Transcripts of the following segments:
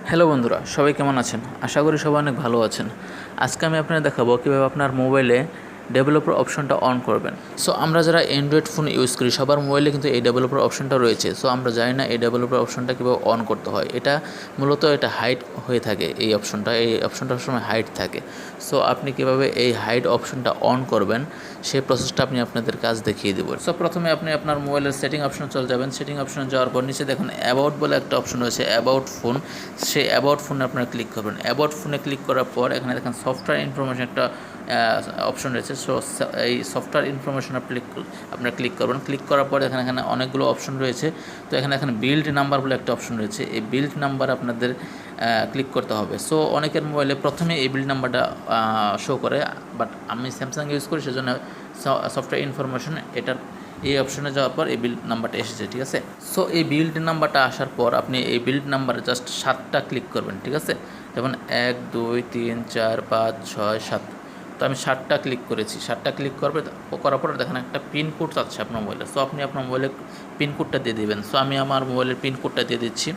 Hello বন্ধুরা, সবাই কেমন আছেন? আশা করি সবাই অনেক ভালো আছেন। আজকে আমি আপনাদের দেখাবো কীভাবে আপনার মোবাইলে ডেভেলপার অপশনটা অন করবেন। সো আমরা যারা অ্যান্ড্রয়েড ফোন ইউজ করি সবার মোবাইলে কিন্তু এই ডেভেলপার অপশনটা রয়েছে। সো আমরা জানি না এই ডেভেলপার অপশনটা কীভাবে অন করতে হয়। এটা মূলত হাইড হয়ে থাকে। এই অপশনটা সবসময় হাইড থাকে। সো আপনি কীভাবে এই হাইড অপশনটা অন করবেন সেই প্রসেসটা আমি আপনাদের কাজ দেখিয়ে দেবো। সো প্রথমে আপনি আপনার মোবাইলের সেটিং অপশনে চলে যাবেন। সেটিং অপশনে যাওয়ার পর নিচে দেখুন অ্যাবাউট বলে একটা অপশন রয়েছে, অ্যাবাউট ফোন। সেই অ্যাবাউট ফোনে আপনারা ক্লিক করবেন। অ্যাবাউট ফোনে ক্লিক করার পর এখানে দেখেন সফটওয়্যার ইনফরমেশন একটা অপশন রয়েছে। সো এই সফটওয়্যার ইনফরমেশন আপনারা ক্লিক করবেন। ক্লিক করার পর এখানে অনেকগুলো অপশন রয়েছে। তো এখানে বিল্ড নাম্বার বলে একটা অপশন রয়েছে। এই বিল্ড নাম্বার আপনাদের ক্লিক করতে হবে। সো অনেকের মোবাইলে প্রথমে এই বিল্ড নাম্বারটা শো করে, বাট আমি স্যামসাং ইউজ করি, সেজন্য সফটওয়্যার ইনফরমেশন এটার এই অপশনে যাওয়ার পর এই বিল্ড নাম্বারটা এসেছে, ঠিক আছে। সো এই বিল্ড নাম্বারটা আসার পর আপনি এই বিল্ড নাম্বারে জাস্ট 7টা ক্লিক করবেন, ঠিক আছে। যেমন 1 2 3 4 5 6 7। তো আমি 7টা ক্লিক করেছি। 7টা ক্লিক করার পর দেখেন একটা পিনকোড চাচ্ছে আপনার মোবাইলে। সো আপনি আপনার মোবাইলের পিনকোডটা দিয়ে দেবেন। সো আমি আমার মোবাইলের পিনকোডটা দিয়ে দিচ্ছি।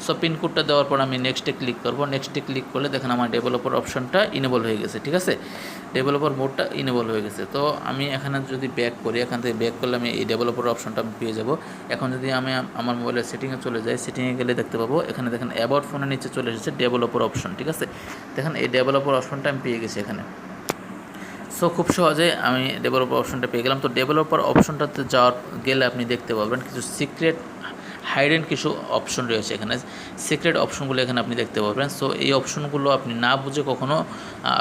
সো পিনকোডটা দেওয়ার পর আমি নেক্সটে ক্লিক করব। নেক্সটে ক্লিক করলে দেখেন আমার ডেভেলপার অপশনটা ইনেবল হয়ে গেছে, ঠিক আছে। ডেভেলপার মোডটা ইনেবল হয়ে গেছে। তো আমি এখানে যদি ব্যাক করি, এখান থেকে ব্যাক করলে আমি এই ডেভেলপার অপশনটা আমি পেয়ে যাব। এখন যদি আমি আমার মোবাইলের সেটিংয়ে চলে যাই, সেটিংয়ে গেলে দেখতে পাবো এখানে দেখেন অ্যাবাউট ফোনের নিচে চলে এসেছে ডেভেলপার অপশন, ঠিক আছে। দেখেন এই ডেভেলপার অপশনটা আমি পেয়ে গেছি এখানে। সো খুব সহজে আমি ডেভেলপার অপশনটা পেয়ে গেলাম। তো ডেভেলপার অপশনটাতে যাওয়ার গেলে আপনি দেখতে পাবেন কিছু সিক্রেট হাইডেন কিছু অপশন রয়েছে। এখানে সিক্রেট অপশনগুলো এখানে আপনি দেখতে পাবেন। সো এই অপশনগুলো আপনি না বুঝে কখনও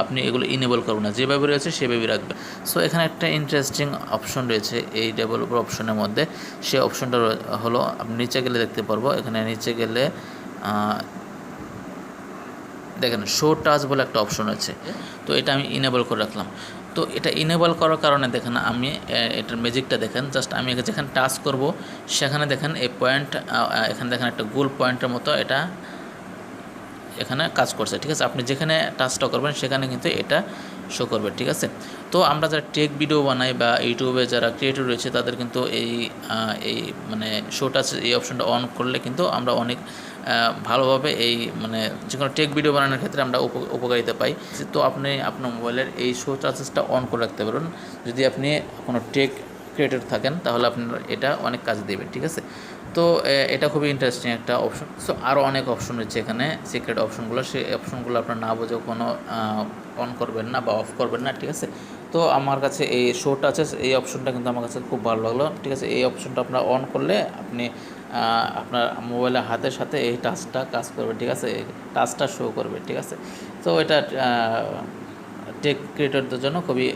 আপনি এগুলো ইনেবল করবেন না, যেভাবে রয়েছে সেভাবেই রাখবেন। সো এখানে একটা ইন্টারেস্টিং অপশন রয়েছে এই ডেভেলপার অপশনের মধ্যে। সেই অপশনটা হলো আপনি নিচে গেলে দেখতে পারবো। এখানে নিচে গেলে দেখেন শো টাচ বলে একটা অপশন আছে। তো এটা আমি ইনেবল করে রাখলাম। তো এটা ইনেবল করার কারণে দেখেন আমি এটার ম্যাজিকটা দেখেন। জাস্ট আমি যেখানে টাচ করব সেখানে দেখেন এই পয়েন্ট, এখানে দেখেন একটা গোল পয়েন্টের মতো এটা এখানে কাজ করছে, ঠিক আছে। আপনি যেখানে টাচটা করবেন সেখানে কিন্তু এটা শো করবে, ঠিক আছে। তো আমরা যারা টেক ভিডিও বানাই বা ইউটিউবে যারা ক্রিয়েটর রয়েছে তাদের কিন্তু এই মানে শো টাচ এই অপশনটা অন করলে কিন্তু আমরা অনেক ভালোভাবে যে কোনো টেক ভিডিও বানানোর ক্ষেত্রে আমরা উপকারিতা পাই। তো আপনি আপনার মোবাইলের এই শো টাচেসটা অন করে রাখতে পারেন। যদি আপনি কোনো টেক ক্রিয়েটর থাকেন তাহলে আপনার এটা অনেক কাজ দেবে, ঠিক আছে। তো এটা খুবই ইন্টারেস্টিং একটা অপশন। সো আরও অনেক অপশন রয়েছে এখানে সিক্রেট অপশনগুলো। সেই অপশনগুলো আপনার না বুঝে কোনো অন করবেন না বা অফ করবেন না, ঠিক আছে। তো আমার কাছে এই শো টাচেস এই অপশনটা কিন্তু আমার কাছে খুব ভালো লাগলো, ঠিক আছে। এই অপশনটা আপনার অন করলে আপনি আপনার মোবাইলের হাতের সাথে এই টাচটা কাজ করবে, ঠিক আছে। টাচটা শো করবে, ঠিক আছে। তো এটা টেক ক্রিয়েটরদের জন্য খুবই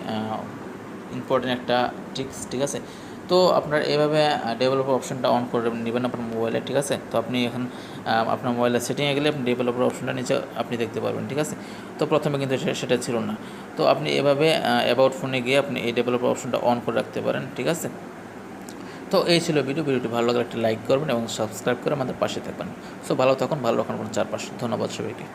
ইম্পর্টেন্ট একটা ট্রিক্স, ঠিক আছে। তো আপনার এভাবে ডেভেলপার অপশনটা অন করে নেবেন আপনার মোবাইলে, ঠিক আছে। তো আপনি এখন আপনার মোবাইলের সেটিংয়ে গেলে আপনি ডেভেলপার অপশনটা নিচে আপনি দেখতে পারবেন, ঠিক আছে। তো প্রথমে কিন্তু সেটা ছিল না। তো আপনি এভাবে অ্যাবাউট ফোনে গিয়ে আপনি এই ডেভেলপার অপশনটা অন করে রাখতে পারেন, ঠিক আছে। তো এই ছিল ভিডিওটি ভালো লাগলে একটা লাইক করবেন এবং সাবস্ক্রাইব করে আমাদের পাশে থাকবেন। সো ভালো থাকুন, ভালো রাখুন আপনার চারপাশে। ধন্যবাদ সবাইকে।